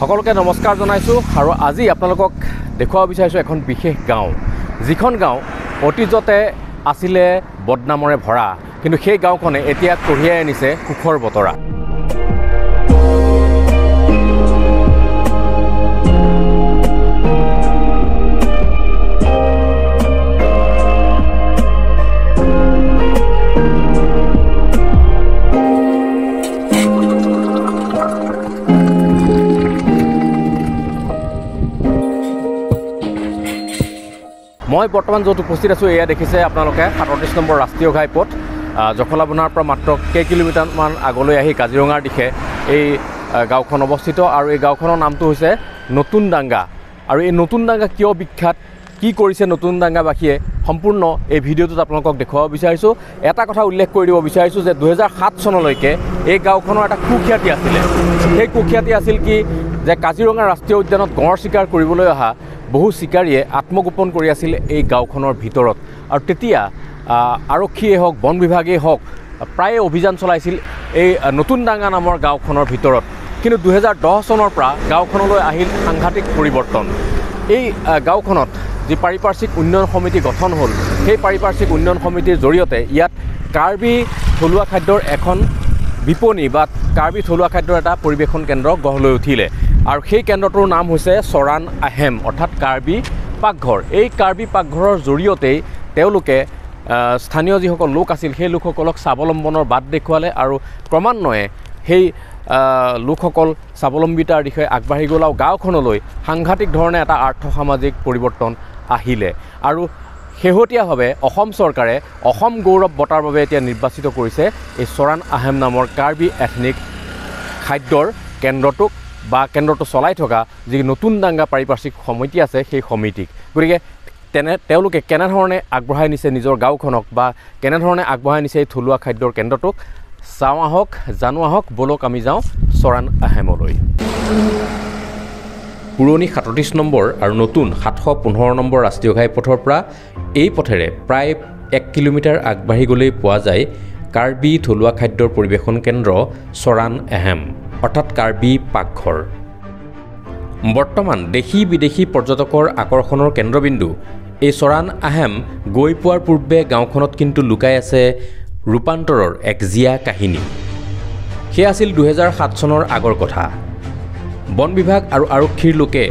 সকলোকে নমস্কাৰ জনাইছোঁ আৰু আজি আপোনালোকক দেখুৱাব বিচাৰিছোঁ এখন বিশেষ গাঁও, যিখন গাঁও অতীজতে আছিলে বদনামৰে ভৰা, কিন্তু সেই গাঁওখনে এতিয়া কঢ়িয়াই আনিছে সুখৰ বতৰা। মই বৰ্তমান য'ত উপস্থিত আছোঁ এয়া দেখিছে আপোনালোকে ৩৭ নম্বৰ ৰাষ্ট্ৰীয় ঘাইপথ। জখলাবন্ধাৰ পৰা মাত্ৰ কেইকিলোমিটাৰমান আগলৈ আহি কাজিৰঙাৰ দিশে এই গাঁওখন অৱস্থিত আৰু এই গাঁওখনৰ নামটো হৈছে নতুন ডাংগা। আৰু এই নতুন ডাংগা কিয় বিখ্যাত, কি কৰিছে নতুন ডাংগাবাসীয়ে, সম্পূৰ্ণ এই ভিডিঅ'টোত আপোনালোকক দেখুৱাব বিচাৰিছোঁ। এটা কথা উল্লেখ কৰি দিব বিচাৰিছোঁ যে ২০০৭ চনলৈকে এই গাঁওখনৰ এটা কুখ্যাতি আছিলে। সেই কুখ্যাতি আছিল কি যে কাজিৰঙা ৰাষ্ট্ৰীয় উদ্যানত গঁড় চিকাৰ কৰিবলৈ অহা বহু চিকাৰীয়ে আত্মগোপন কৰি আছিল এই গাঁওখনৰ ভিতৰত। আৰু তেতিয়া আৰক্ষীয়ে হওক, বন বিভাগেই হওক, প্ৰায়ে অভিযান চলাইছিল এই নতুন ডাংগা নামৰ গাঁওখনৰ ভিতৰত। কিন্তু ২০১০ চনৰ পৰা গাঁওখনলৈ আহিল সাংঘাতিক পৰিৱৰ্তন। এই গাঁওখনত যি পাৰিপাৰ্শ্বিক উন্নয়ন সমিতি গঠন হ'ল, সেই পাৰিপাৰ্শ্বিক উন্নয়ন সমিতিৰ জৰিয়তে ইয়াত কাৰ্বি থলুৱা খাদ্যৰ এখন বিপণী বা কাৰ্বি থলুৱা খাদ্যৰ এটা পৰিৱেশন কেন্দ্ৰ গঢ় লৈ উঠিলে। আৰু সেই কেন্দ্ৰটোৰ নাম হৈছে চৰাণ আহেম, অৰ্থাৎ কাৰ্বি পাকঘৰ। এই কাৰ্বি পাকঘৰৰ জৰিয়তেই তেওঁলোকে স্থানীয় যিসকল লোক আছিল সেই লোকসকলক স্বাৱলম্বনৰ বাট দেখুৱালে আৰু ক্ৰমান্বয়ে সেই লোকসকল স্বাৱলম্বিতাৰ দিশে আগবাঢ়ি গ'ল আৰু গাঁওখনলৈ সাংঘাতিক ধৰণে এটা আৰ্থ-সামাজিক পৰিৱৰ্তন আহিলে। আৰু শেহতীয়াভাৱে অসম চৰকাৰে অসম গৌৰৱ বঁটাৰ বাবে এতিয়া নিৰ্বাচিত কৰিছে এই চৰাণ আহেম নামৰ কাৰ্বি এথনিক খাদ্যৰ কেন্দ্ৰটোক বা কেন্দ্ৰটো চলাই থকা যি নতুন ডাংগা পাৰিপাৰ্শ্বিক সমিতি আছে সেই সমিতিক। গতিকে তেওঁলোকে কেনেধৰণে আগবঢ়াই নিছে নিজৰ গাঁওখনক বা কেনেধৰণে আগবঢ়াই নিছে এই থলুৱা খাদ্যৰ কেন্দ্ৰটোক চাওঁ আহক, জানো আহক, ব'লক আমি যাওঁ চৰাণ আহেমলৈ। পুৰণি ৩৭ নম্বৰ আৰু নতুন ৭১৫ নম্বৰ ৰাষ্ট্ৰীয় ঘাইপথৰ পৰা এই পথেৰে প্ৰায় ১ কিলোমিটাৰ আগবাঢ়ি গ'লেই পোৱা যায় কাৰ্বি থলুৱা খাদ্যৰ পৰিৱেশন কেন্দ্ৰ চৰাণ আহেম, অৰ্থাৎ কাৰ্বি পাকঘৰ। বৰ্তমান দেশী বিদেশী পৰ্যটকৰ আকৰ্ষণৰ কেন্দ্ৰবিন্দু এই চৰাণ আহেম গৈ পোৱাৰ পূৰ্বে গাঁওখনত কিন্তু লুকাই আছে ৰূপান্তৰৰ এক জীয়া কাহিনী। সেয়া আছিল ২০০৭ চনৰ আগৰ কথা। বন বিভাগ আৰু আৰক্ষীৰ লোকে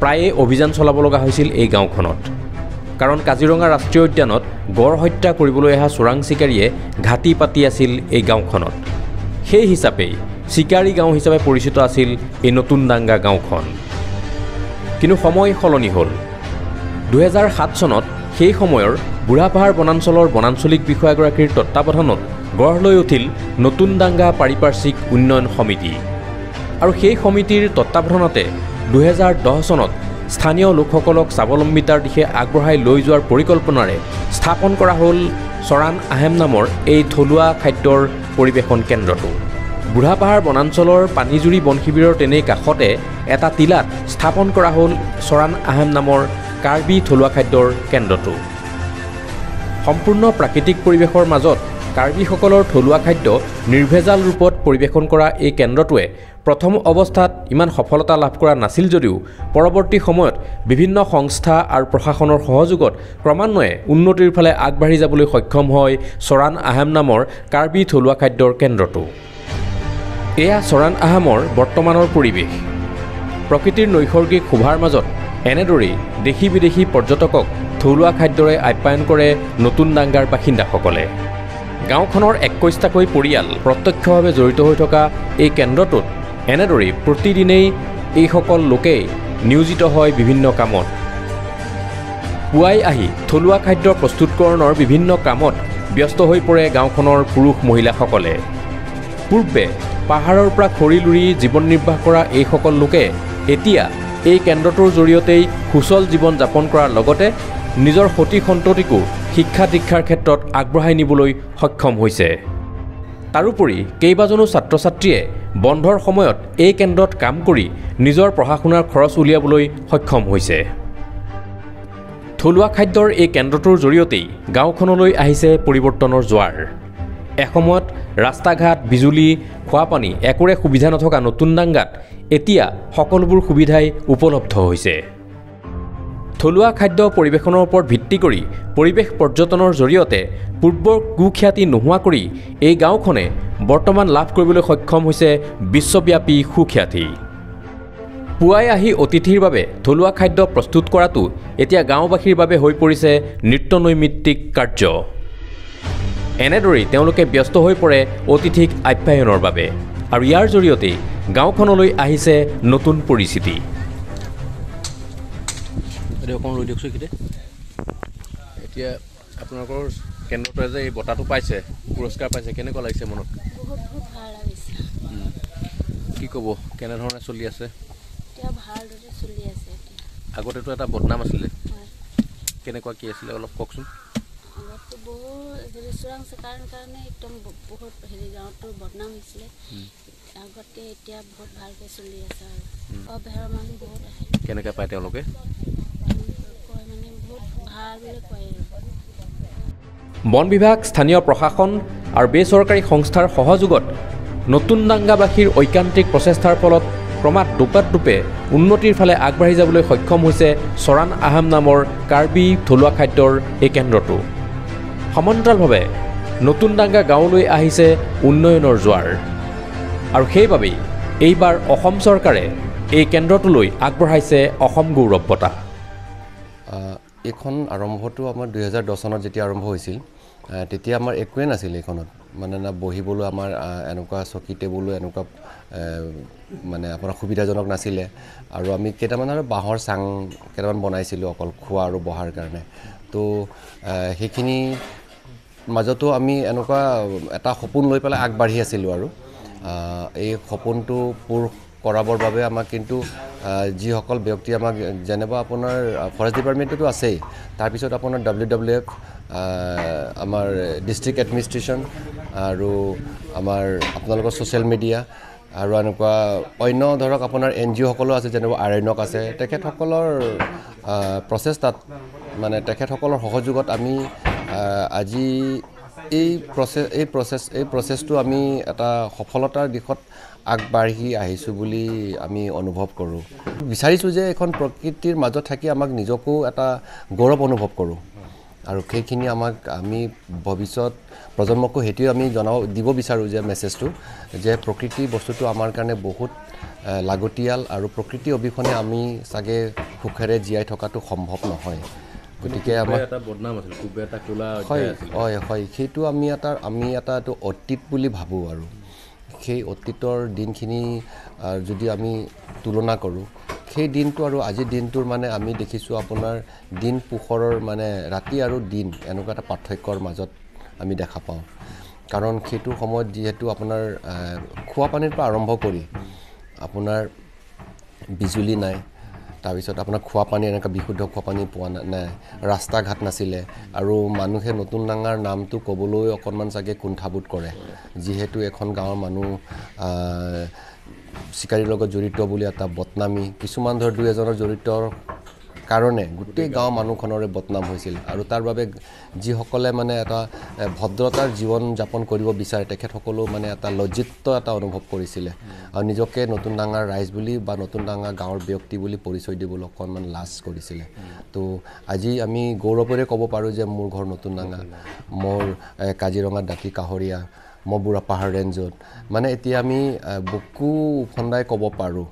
প্ৰায়ে অভিযান চলাব লগা হৈছিল এই গাঁওখনত, কাৰণ কাজিৰঙা ৰাষ্ট্ৰীয় উদ্যানত গড় হত্যা কৰিবলৈ অহা চোৰাং চিকাৰীয়ে ঘাটি পাতি আছিল এই গাঁওখনত। সেই হিচাপেই চিকাৰী গাঁও হিচাপে পৰিচিত আছিল এই নতুন ডাংগা গাঁওখন। কিন্তু সময় সলনি হ'ল। ২০০৭ চনত সেই সময়ৰ বুঢ়াপাহাৰ বনাঞ্চলৰ বনাঞ্চলিক বিষয়াগৰাকীৰ তত্বাৱধানত গঢ় লৈ উঠিল নতুন ডাংগা পাৰিপাৰ্শ্বিক উন্নয়ন সমিতি। আৰু সেই সমিতিৰ তত্বাৱধানতে ২০১০ চনত স্থানীয় লোকসকলক স্বাৱলম্বিতাৰ দিশে আগবঢ়াই লৈ যোৱাৰ পৰিকল্পনাৰে স্থাপন কৰা হ'ল চৰাণ আহেম নামৰ এই থলুৱা খাদ্যৰ পৰিৱেশন কেন্দ্ৰটো। বুঢ়াপাহাৰ বনাঞ্চলৰ পানীজুৰি বন শিবিৰৰ তেনেই কাষতে এটা টিলাত স্থাপন কৰা হ'ল চৰাণ আহেম নামৰ কাৰ্বি থলুৱা খাদ্যৰ কেন্দ্ৰটো। সম্পূৰ্ণ প্ৰাকৃতিক পৰিৱেশৰ মাজত কাৰ্বিসকলৰ থলুৱা খাদ্য নিৰ্ভেজাল ৰূপত পৰিৱেশন কৰা এই কেন্দ্ৰটোৱে প্ৰথম অৱস্থাত ইমান সফলতা লাভ কৰা নাছিল যদিও পৰৱৰ্তী সময়ত বিভিন্ন সংস্থা আৰু প্ৰশাসনৰ সহযোগত ক্ৰমান্বয়ে উন্নতিৰ ফালে আগবাঢ়ি যাবলৈ সক্ষম হয় চৰাণ আহেম নামৰ কাৰ্বি থলুৱা খাদ্যৰ কেন্দ্ৰটো। এয়া চৰাণ আহেমৰ বৰ্তমানৰ পৰিৱেশ। প্ৰকৃতিৰ নৈসৰ্গিক শোভাৰ মাজত এনেদৰেই দেশী বিদেশী পৰ্যটকক থলুৱা খাদ্যৰে আপ্যায়ন কৰে নতুন ডাংগাৰ বাসিন্দাসকলে। গাঁওখনৰ ২১টাকৈ পৰিয়াল প্ৰত্যক্ষভাৱে জড়িত হৈ থকা এই কেন্দ্ৰটোত এনেদৰেই প্ৰতিদিনেই এইসকল লোকেই নিয়োজিত হয় বিভিন্ন কামত। পুৱাই আহি থলুৱা খাদ্য প্ৰস্তুতকৰণৰ বিভিন্ন কামত ব্যস্ত হৈ পৰে গাঁওখনৰ পুৰুষ মহিলাসকলে। পূৰ্বে পাহাৰৰ পৰা খৰি লুৰি জীৱন নিৰ্বাহ কৰা এইসকল লোকে এতিয়া এই কেন্দ্ৰটোৰ জৰিয়তেই সুচল জীৱন যাপন কৰাৰ লগতে নিজৰ সতি সন্ততিকো শিক্ষা দীক্ষাৰ ক্ষেত্ৰত আগবঢ়াই নিবলৈ সক্ষম হৈছে। তাৰোপৰি কেইবাজনো ছাত্ৰ ছাত্ৰীয়ে বন্ধৰ সময়ত এই কেন্দ্ৰত কাম কৰি নিজৰ পঢ়া শুনাৰ খৰচ উলিয়াবলৈ সক্ষম হৈছে। থলুৱা খাদ্যৰ এই কেন্দ্ৰটোৰ জৰিয়তেই গাঁওখনলৈ আহিছে পৰিৱৰ্তনৰ জোৱাৰ। এসময়ত ৰাস্তা ঘাট, বিজুলী, খোৱা পানী একোৰে সুবিধা নথকা নতুন ডাংগাত এতিয়া সকলোবোৰ সুবিধাই উপলব্ধ হৈছে। থলুৱা খাদ্য পৰিৱেশনৰ ওপৰত ভিত্তি কৰি পৰিৱেশ পৰ্যটনৰ জৰিয়তে পূৰ্বৰ কুখ্যাতি নোহোৱা কৰি এই গাঁওখনে বৰ্তমান লাভ কৰিবলৈ সক্ষম হৈছে বিশ্বব্যাপী সুখ্যাতি। পুৱাই আহি অতিথিৰ বাবে থলুৱা খাদ্য প্ৰস্তুত কৰাটো এতিয়া গাঁওবাসীৰ বাবে হৈ পৰিছে নিত্যনৈমিত্তিক কাৰ্য। এনেদৰেই তেওঁলোকে ব্যস্ত হৈ পৰে অতিথিক আপ্যায়নৰ বাবে আৰু ইয়াৰ জৰিয়তে গাঁওখনলৈ আহিছে নতুন পৰিচিতি। এতিয়া আপোনালোকৰ কেন্দ্ৰটোৱে যে এই বঁটাটো পাইছে, পুৰস্কাৰ পাইছে, কেনেকুৱা লাগিছে মনত? বহুত ভাল লাগিছে। কি ক'ব, কেনেধৰণে চলি আছে? এতিয়া ভালদৰে চলি আছে। আগতেতো এটা বদনাম আছিলে, হয়। কেনেকুৱা কি আছিলে অলপ কওকচোন। আগতে বহুত চোৰাং চিকাৰৰ কাৰণে একদম বহুত গাঁৱতো বদনাম হৈছিলে। আগতকৈ এতিয়া বহুত ভালকৈ চলি আছে আৰু বাহিৰৰ মানুহ বহুত আহে। কেনেকৈ পায় তেওঁলোকে? কয় মানে বহুত ভাল বুলি কয় আৰু। বন বিভাগ, স্থানীয় প্ৰশাসন আৰু বেচৰকাৰী সংস্থাৰ সহযোগত নতুন ডাংগাবাসীৰ ঐকান্তিক প্ৰচেষ্টাৰ ফলত ক্ৰমাৎ দোপে উন্নতিৰ ফালে আগবাঢ়ি যাবলৈ সক্ষম হৈছে চৰাণ আহাম নামৰ কাৰ্বি থলুৱা খাদ্যৰ এই কেন্দ্ৰটো। সমান্তৰালভাৱে নতুন ডাংগা গাঁৱলৈ আহিছে উন্নয়নৰ জোৱাৰ আৰু সেইবাবেই এইবাৰ অসম চৰকাৰে এই কেন্দ্ৰটোলৈ আগবঢ়াইছে অসম গৌৰৱ বঁটা। এইখন আৰম্ভটো আমাৰ 2010 চনত যেতিয়া আৰম্ভ হৈছিল, তেতিয়া আমাৰ একোৱেই নাছিল এইখনত, মানে না বহিবলৈ আমাৰ এনেকুৱা চকী টেবুলো এনেকুৱা মানে আপোনাৰ সুবিধাজনক নাছিলে আৰু আমি কেইটামান আৰু বাঁহৰ চাং কেইটামান বনাইছিলোঁ অকল খোৱা আৰু বহাৰ কাৰণে। তো সেইখিনি মাজতো আমি এনেকুৱা এটা সপোন লৈ পেলাই আগবাঢ়ি আছিলোঁ আৰু এই সপোনটো পূৰ কৰাবৰ বাবে আমাক কিন্তু যিসকল ব্যক্তি আমাক যেনেবা আপোনাৰ ফৰেষ্ট ডিপাৰ্টমেণ্টতো আছেই, তাৰপিছত আপোনাৰ WWF, আমাৰ ডিষ্ট্ৰিক্ট এডমিনিষ্ট্ৰেশ্যন আৰু আমাৰ আপোনালোকৰ ছ'চিয়েল মিডিয়া আৰু এনেকুৱা অন্য ধৰক আপোনাৰ NGO সকলো আছে, যেনেকুৱা আৰণ্যক আছে, তেখেতসকলৰ প্ৰচেষ্টাত মানে তেখেতসকলৰ সহযোগত আমি আজি এই প্ৰচেছটো আমি এটা সফলতাৰ দিশত আগবাঢ়ি আহিছোঁ বুলি আমি অনুভৱ কৰোঁ। বিচাৰিছোঁ যে এখন প্ৰকৃতিৰ মাজত থাকি আমাক নিজকো এটা গৌৰৱ অনুভৱ কৰোঁ আৰু সেইখিনি আমি ভৱিষ্যত প্ৰজন্মকো সেইটোৱে আমি দিব বিচাৰোঁ যে মেছেজটো যে প্ৰকৃতি বস্তুটো আমাৰ কাৰণে বহুত লাগতিয়াল আৰু প্ৰকৃতি অবিহনে আমি চাগে সুখেৰে জীয়াই থকাটো সম্ভৱ নহয়। গতিকে আমাৰ এটা বদনাম আছিল, এটা কোলা হয়, সেইটো আমি এটা অতীত বুলি ভাবোঁ আৰু সেই অতীতৰ দিনখিনি যদি আমি তুলনা কৰোঁ, সেই দিনটো আৰু আজিৰ দিনটোৰ মানে আমি দেখিছোঁ আপোনাৰ দিন পোহৰৰ মানে ৰাতি আৰু দিন এনেকুৱা এটা পাৰ্থক্যৰ মাজত আমি দেখা পাওঁ। কাৰণ সেইটো সময়ত যিহেতু আপোনাৰ খোৱা পানীৰ পৰা আৰম্ভ কৰি আপোনাৰ বিজুলী নাই, তাৰপিছত আপোনাৰ খোৱা পানী এনেকুৱা বিশুদ্ধ খোৱা পানী পোৱা নাই, ৰাস্তা ঘাট নাছিলে আৰু মানুহে নতুন ডাঙাৰ নামটো ক'বলৈ অকণমান চাগে কুণ্ঠাবোধ কৰে, যিহেতু এখন গাঁৱৰ মানুহ চিকাৰীৰ লগত জড়িত বুলি এটা বদনামী, কিছুমান ধৰ দুই এজনৰ জড়িতৰ কাৰণে গোটেই গাঁৱৰ মানুহখনৰে বদনাম হৈছিল আৰু তাৰ বাবে যিসকলে মানে এটা ভদ্ৰতাৰ জীৱন যাপন কৰিব বিচাৰে তেখেতসকলেও মানে এটা লজ্জিত এটা অনুভৱ কৰিছিলে আৰু নিজকে নতুন ডাঙাৰ ৰাইজ বুলি বা নতুন ডাঙাৰ গাঁৱৰ ব্যক্তি বুলি পৰিচয় দিবলৈ অকণমান লাজ কৰিছিলে। তো আজি আমি গৌৰৱেৰে ক'ব পাৰোঁ যে মোৰ ঘৰ নতুন ডাঙা, মোৰ কাজিৰঙা দাঁতি কাষৰীয়া, মই বুঢ়া পাহাৰ ৰেঞ্জত, মানে এতিয়া আমি বুকু উফন্দাই ক'ব পাৰোঁ